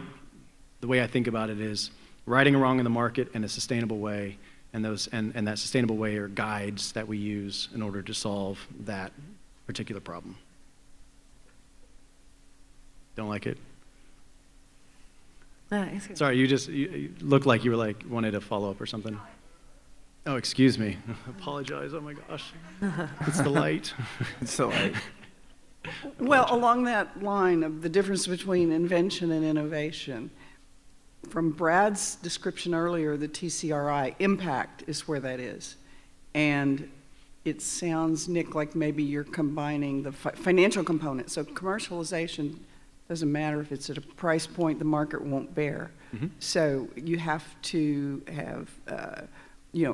way I think about it is righting a wrong in the market in a sustainable way, and that sustainable way are guides that we use in order to solve that particular problem. Don't like it? Sorry, you looked like you were wanted to follow up or something. Oh, excuse me. Apologize. Oh my gosh. It's the light. It's the light. Well, along that line of the difference between invention and innovation, from Brad's description earlier, the TCRI, impact is where that is. And it sounds, Nick, like maybe you're combining the financial component. So commercialization doesn't matter if it's at a price point the market won't bear. Mm-hmm. So you have to have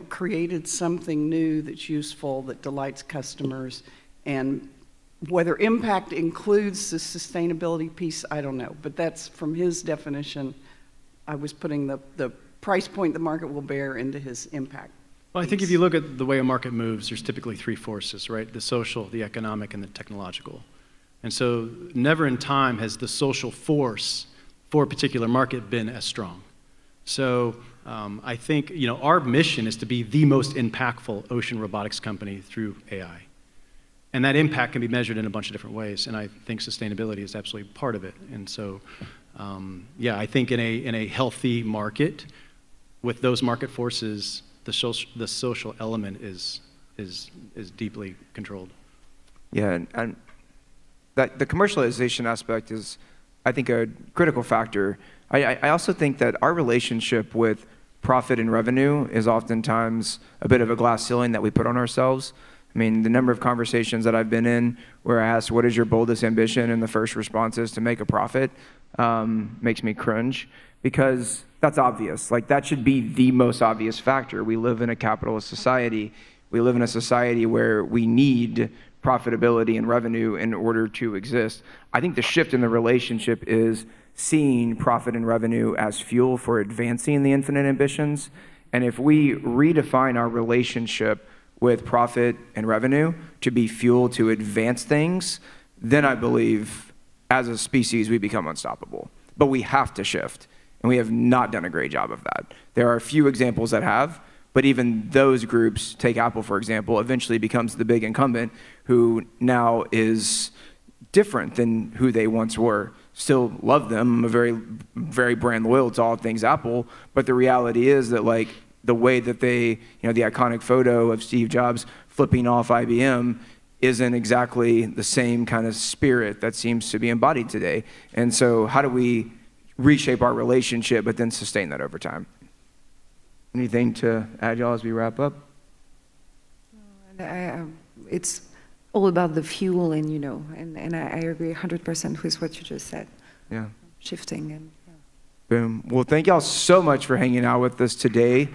created something new that's useful, that delights customers. And whether impact includes the sustainability piece, I don't know. But that's from his definition. I was putting the price point the market will bear into his impact. Well, I think if you look at the way a market moves, there's typically three forces, right? The social, the economic, and the technological. And so never in time has the social force for a particular market been as strong. So I think our mission is to be the most impactful ocean robotics company through AI. And that impact can be measured in a bunch of different ways, and I think sustainability is absolutely part of it. And so, I think in a healthy market, with those market forces, the social element is deeply controlled. Yeah, and that the commercialization aspect is, I think, a critical factor. I also think that our relationship with profit and revenue is oftentimes a bit of a glass ceiling that we put on ourselves. I mean, the number of conversations that I've been in where I asked, what is your boldest ambition? And the first response is to make a profit. makes me cringe, because that's obvious. Like, that should be the most obvious factor. We live in a capitalist society. We live in a society where we need profitability and revenue in order to exist. I think the shift in the relationship is seeing profit and revenue as fuel for advancing the infinite ambitions. And if we redefine our relationship with profit and revenue to be fuel to advance things, then I believe as a species we become unstoppable. But we have to shift, and we have not done a great job of that. There are a few examples that have, but even those groups, take Apple for example, eventually becomes the big incumbent who now is different than who they once were. Still love them, I'm very, very brand loyal to all things Apple, but the reality is that, like, the way that they, the iconic photo of Steve Jobs flipping off IBM isn't exactly the same kind of spirit that seems to be embodied today. And so how do we reshape our relationship but then sustain that over time? Anything to add, y'all, as we wrap up? It's all about the fuel, and and I agree 100% with what you just said. Yeah. Shifting and. Boom. Well, thank y'all so much for hanging out with us today.